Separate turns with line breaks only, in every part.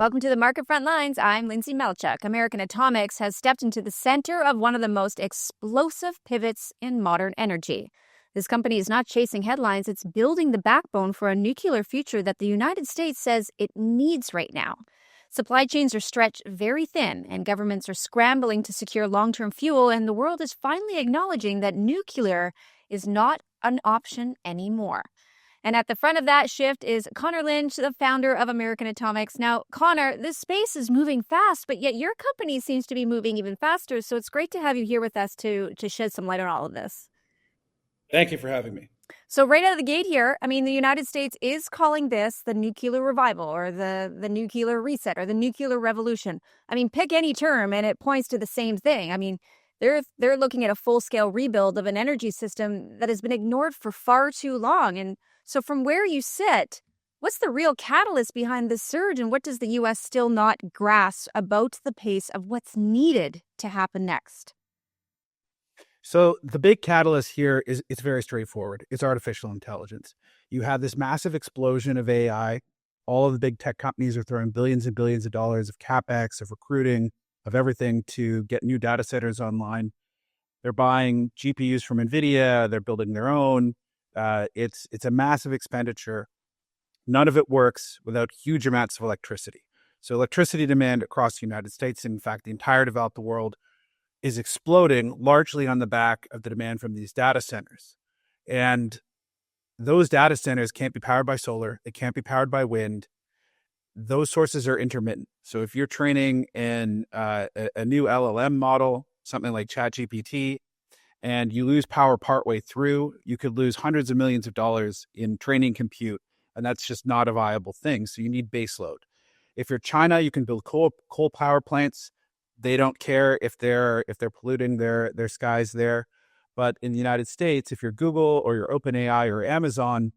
Welcome to the Market Frontlines. I'm Lyndsay Malchuk. American Atomics has stepped into the center of one of the most explosive pivots in modern energy. This company is not chasing headlines, it's building the backbone for a nuclear future that the United States says it needs right now. Supply chains are stretched very thin, and governments are scrambling to secure long-term fuel, and the world is finally acknowledging that nuclear is not an option anymore. And at the front of that shift is Conor Lynch, the founder of American Atomics. Now, Conor, this space is moving fast, but yet your company seems to be moving even faster. So it's great to have you here with us to shed some light on all of this.
Thank you for having me.
So right out of the gate here, I mean, the United States is calling this the nuclear revival or the nuclear reset or the nuclear revolution. I mean, pick any term and it points to the same thing. I mean, they're looking at a full-scale rebuild of an energy system that has been ignored for far too long. And so from where you sit, what's the real catalyst behind this surge, and what does the U.S. still not grasp about the pace of what's needed to happen next?
So the big catalyst here is it's very straightforward. It's artificial intelligence. You have this massive explosion of AI. All of the big tech companies are throwing billions and billions of dollars of CapEx, of recruiting, of everything to get new data centers online. They're buying GPUs from NVIDIA. They're building their own. It's a massive expenditure. None of it works without huge amounts of electricity. So electricity demand across the United States, in fact, the entire developed world, is exploding largely on the back of the demand from these data centers. And those data centers can't be powered by solar. They can't be powered by wind. Those sources are intermittent. So if you're training in a new LLM model, something like ChatGPT, and you lose power partway through, you could lose hundreds of millions of dollars in training compute, and that's just not a viable thing. So you need baseload. If you're China, you can build coal power plants. They don't care if they're polluting their skies there. But in the United States, if you're Google or you're OpenAI or Amazon,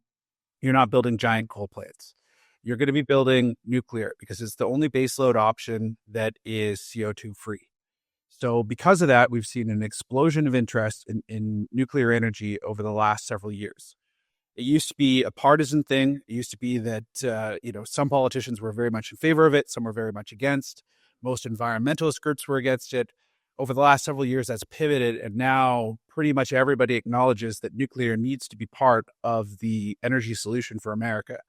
you're not building giant coal plants. You're going to be building nuclear because it's the only baseload option that is CO2 free. So because of that, we've seen an explosion of interest in nuclear energy over the last several years. It used to be a partisan thing. It used to be that, some politicians were very much in favor of it. Some were very much against. Most environmentalist groups were against it. Over the last several years, that's pivoted. And now pretty much everybody acknowledges that nuclear needs to be part of the energy solution for America.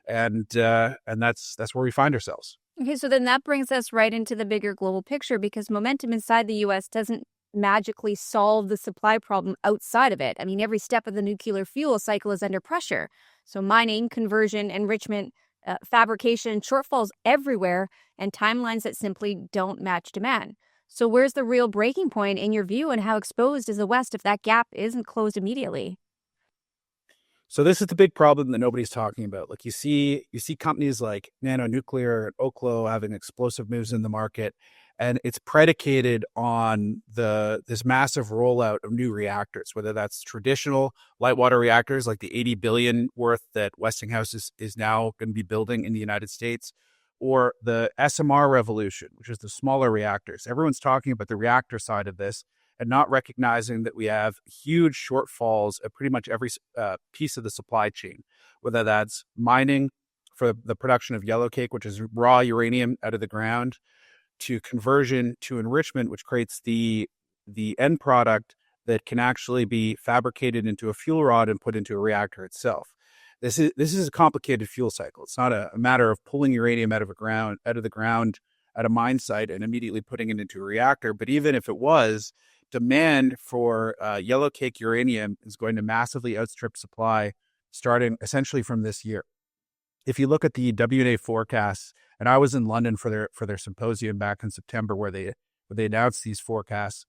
And that's where we find ourselves.
Okay, so then that brings us right into the bigger global picture, because momentum inside the U.S. doesn't magically solve the supply problem outside of it. I mean, every step of the nuclear fuel cycle is under pressure. So mining, conversion, enrichment, fabrication, shortfalls everywhere, and timelines that simply don't match demand. So where's the real breaking point in your view, and how exposed is the West if that gap isn't closed immediately?
So this is the big problem that nobody's talking about. Like you see companies like Nano Nuclear and Oklo having explosive moves in the market, and it's predicated on this massive rollout of new reactors, whether that's traditional light water reactors like the $80 billion worth that Westinghouse is now going to be building in the United States, or the SMR revolution, which is the smaller reactors. Everyone's talking about the reactor side of this and not recognizing that we have huge shortfalls at pretty much every piece of the supply chain, whether that's mining for the production of yellowcake, which is raw uranium out of the ground, to conversion to enrichment, which creates the end product that can actually be fabricated into a fuel rod and put into a reactor itself. This is a complicated fuel cycle. It's not a matter of pulling uranium out of the ground at a mine site and immediately putting it into a reactor. But even if it was, demand for yellowcake uranium is going to massively outstrip supply starting essentially from this year. If you look at the WNA forecasts, and I was in London for their symposium back in September where they announced these forecasts,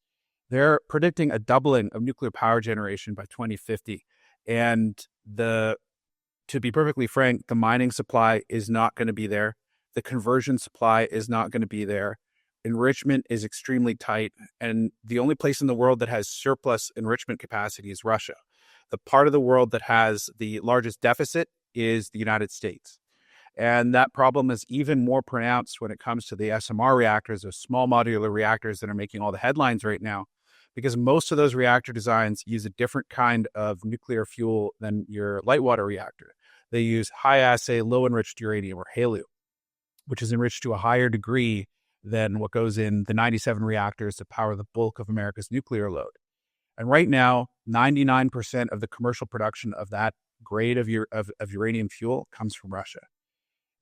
they're predicting a doubling of nuclear power generation by 2050. And to be perfectly frank, the mining supply is not going to be there. The conversion supply is not going to be there. Enrichment is extremely tight. And the only place in the world that has surplus enrichment capacity is Russia. The part of the world that has the largest deficit is the United States. And that problem is even more pronounced when it comes to the SMR reactors, those small modular reactors that are making all the headlines right now, because most of those reactor designs use a different kind of nuclear fuel than your light water reactor. They use high assay, low enriched uranium, or HALEU. which is enriched to a higher degree than what goes in the 97 reactors that power the bulk of America's nuclear load. And right now, 99% of the commercial production of that grade of uranium fuel comes from Russia.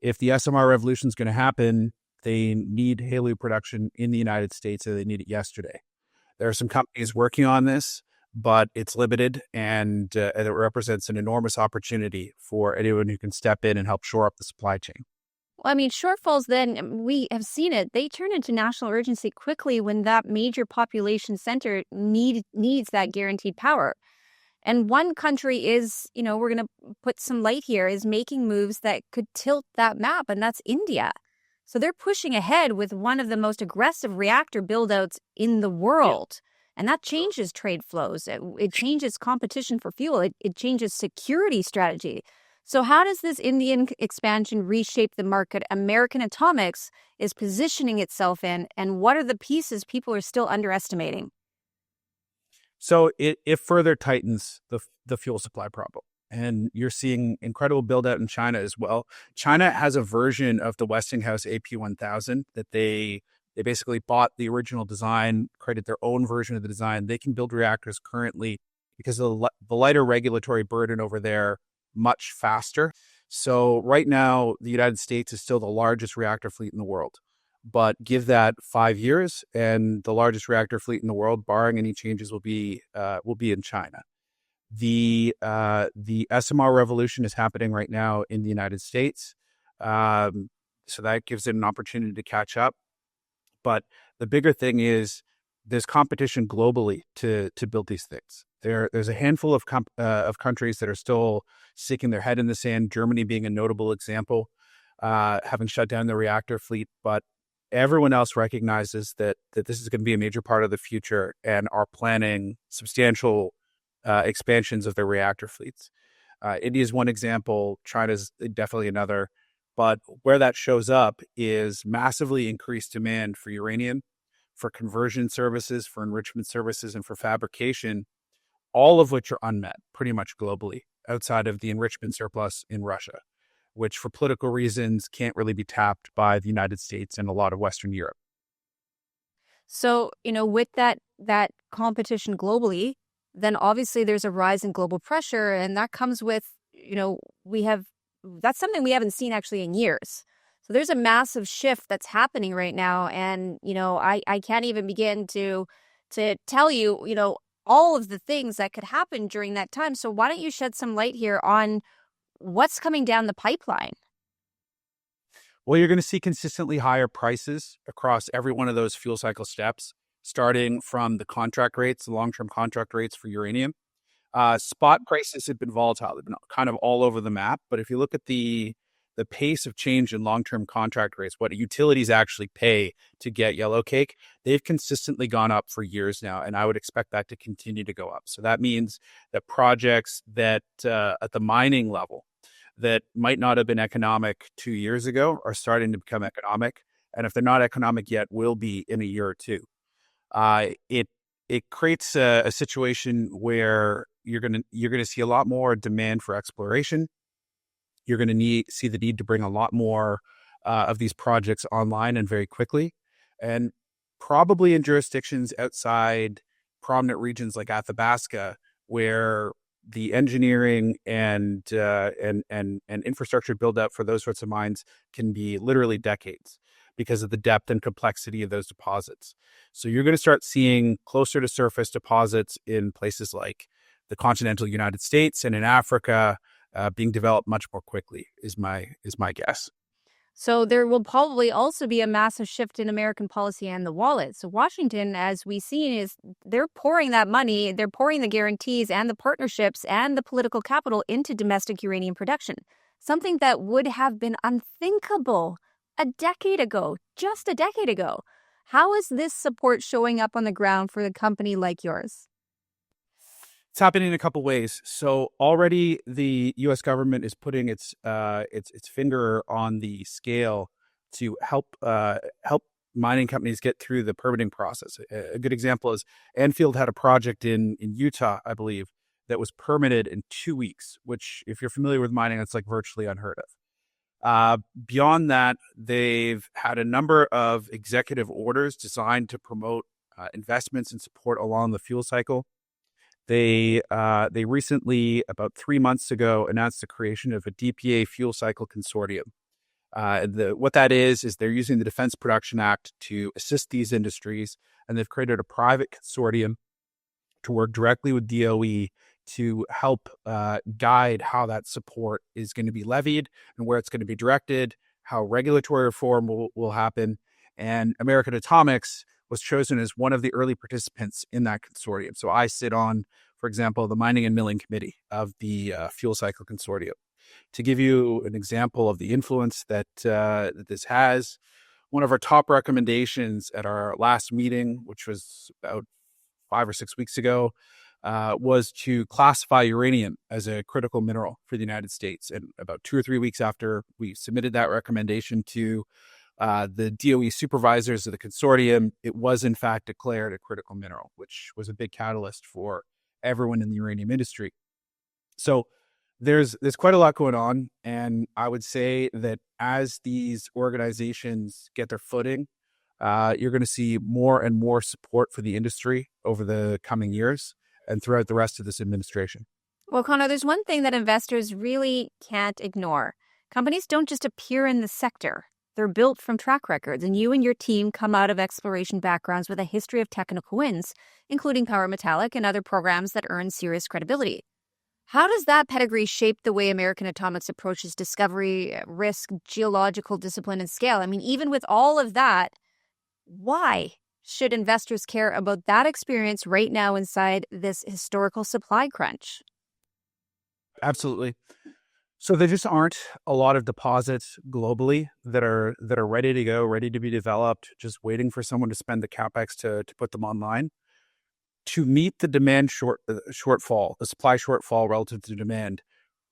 If the SMR revolution is going to happen, they need HALEU production in the United States, and they need it yesterday. There are some companies working on this, but it's limited, and it represents an enormous opportunity for anyone who can step in and help shore up the supply chain.
Well, I mean, shortfalls then, we have seen it, they turn into national urgency quickly when that major population center needs that guaranteed power. And one country is, we're going to put some light here, is making moves that could tilt that map, and that's India. So they're pushing ahead with one of the most aggressive reactor buildouts in the world. And that changes trade flows. It changes competition for fuel. It changes security strategy. So how does this Indian expansion reshape the market American Atomics is positioning itself in, and what are the pieces people are still underestimating?
So it further tightens the fuel supply problem. And you're seeing incredible build out in China as well. China has a version of the Westinghouse AP1000 that they basically bought the original design, created their own version of the design. They can build reactors currently because of the lighter regulatory burden over there much faster. So right now, the United States is still the largest reactor fleet in the world. But give that 5 years, and the largest reactor fleet in the world, barring any changes, will be in China. The SMR revolution is happening right now in the United States, so that gives it an opportunity to catch up. But the bigger thing is there's competition globally to build these things. There's a handful of countries that are still sticking their head in the sand. Germany being a notable example, having shut down the reactor fleet, but everyone else recognizes that this is going to be a major part of the future and are planning substantial expansions of their reactor fleets. India is one example. China's definitely another. But where that shows up is massively increased demand for uranium, for conversion services, for enrichment services, and for fabrication, all of which are unmet pretty much globally outside of the enrichment surplus in Russia, which for political reasons can't really be tapped by the United States and a lot of Western Europe.
So, with that competition globally, then obviously there's a rise in global pressure, and that comes with, that's something we haven't seen actually in years. So there's a massive shift that's happening right now, and I can't even begin to tell you, all of the things that could happen during that time. So why don't you shed some light here on what's coming down the pipeline?
Well, you're going to see consistently higher prices across every one of those fuel cycle steps, starting from the contract rates, the long-term contract rates for uranium. Spot prices have been volatile. They've been kind of all over the map. But if you look at the pace of change in long-term contract rates, what utilities actually pay to get yellowcake, they've consistently gone up for years now. And I would expect that to continue to go up. So that means that projects that at the mining level that might not have been economic 2 years ago are starting to become economic. And if they're not economic yet, will be in a year or two. It creates a situation where you're gonna see a lot more demand for exploration. You're going to see the need to bring a lot more of these projects online and very quickly, and probably in jurisdictions outside prominent regions like Athabasca, where the engineering and infrastructure build up for those sorts of mines can be literally decades because of the depth and complexity of those deposits. So you're going to start seeing closer to surface deposits in places like the continental United States and in Africa being developed much more quickly is my guess.
So there will probably also be a massive shift in American policy and the wallet. So Washington, as we've seen, is they're pouring that money, they're pouring the guarantees and the partnerships and the political capital into domestic uranium production, something that would have been unthinkable just a decade ago. How is this support showing up on the ground for a company like yours?
It's happening in a couple ways. So already the U.S. government is putting its finger on the scale to help mining companies get through the permitting process. A good example is Anfield had a project in Utah, I believe, that was permitted in 2 weeks, which if you're familiar with mining, that's like virtually unheard of. Beyond that, they've had a number of executive orders designed to promote investments and support along the fuel cycle. They recently, about 3 months ago, announced the creation of a DPA fuel cycle consortium. What that is they're using the Defense Production Act to assist these industries, and they've created a private consortium to work directly with DOE to help guide how that support is going to be levied and where it's going to be directed, how regulatory reform will happen. And American Atomics was chosen as one of the early participants in that consortium. So I sit on, for example, the Mining and Milling Committee of the Fuel Cycle Consortium. To give you an example of the influence that this has, one of our top recommendations at our last meeting, which was about 5 or 6 weeks ago, was to classify uranium as a critical mineral for the United States. And about 2 or 3 weeks after we submitted that recommendation to the DOE supervisors of the consortium, it was in fact declared a critical mineral, which was a big catalyst for everyone in the uranium industry. So there's quite a lot going on. And I would say that as these organizations get their footing, you're going to see more and more support for the industry over the coming years and throughout the rest of this administration.
Well, Conor, there's one thing that investors really can't ignore. Companies don't just appear in the sector. They're built from track records, and you and your team come out of exploration backgrounds with a history of technical wins, including Power Metallic and other programs that earn serious credibility. How does that pedigree shape the way American Atomics approaches discovery, risk, geological discipline, and scale? I mean, even with all of that, why should investors care about that experience right now inside this historical supply crunch?
Absolutely. So there just aren't a lot of deposits globally that are ready to go, ready to be developed, just waiting for someone to spend the capex to put them online. To meet the demand shortfall, the supply shortfall relative to demand,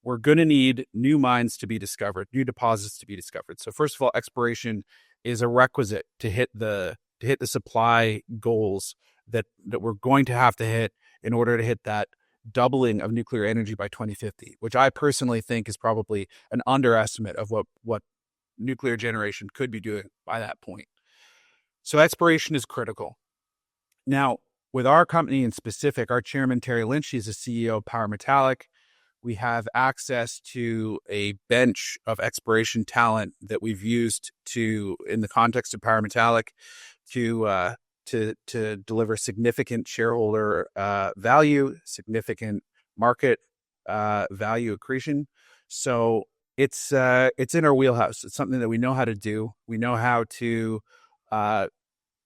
we're going to need new mines to be discovered, new deposits to be discovered. So first of all, exploration is a requisite to hit the supply goals that we're going to have to hit in order to hit that doubling of nuclear energy by 2050, which I personally think is probably an underestimate of what nuclear generation could be doing by that point. So exploration is critical. Now, with our company in specific, our chairman, Conor Lynch, is the CEO of Power Metallic. We have access to a bench of exploration talent that we've used in the context of Power Metallic, to deliver significant shareholder value, significant market value accretion. So it's in our wheelhouse. It's something that we know how to do. We know how to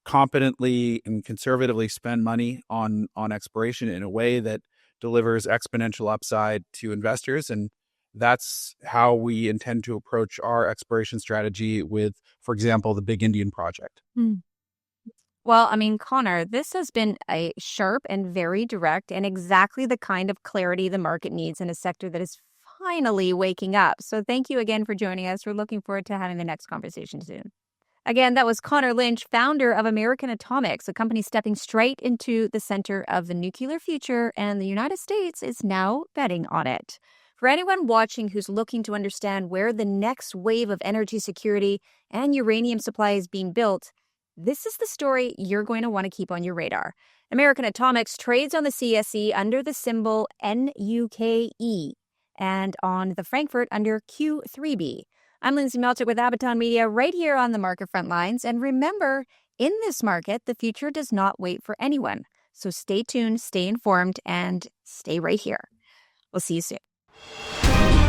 competently and conservatively spend money on exploration in a way that delivers exponential upside to investors. And that's how we intend to approach our exploration strategy with, for example, the Big Indian project.
Well, I mean, Conor, this has been a sharp and very direct and exactly the kind of clarity the market needs in a sector that is finally waking up. So thank you again for joining us. We're looking forward to having the next conversation soon. Again, that was Conor Lynch, founder of American Atomics, a company stepping straight into the center of the nuclear future, and the United States is now betting on it. For anyone watching who's looking to understand where the next wave of energy security and uranium supply is being built, this is the story you're going to want to keep on your radar. American Atomics trades on the CSE under the symbol NUKE and on the Frankfurt under Q3B. I'm Lyndsay Malchuk with Abaton Media right here on the Market Frontlines. And remember, in this market, the future does not wait for anyone. So stay tuned, stay informed, and stay right here. We'll see you soon.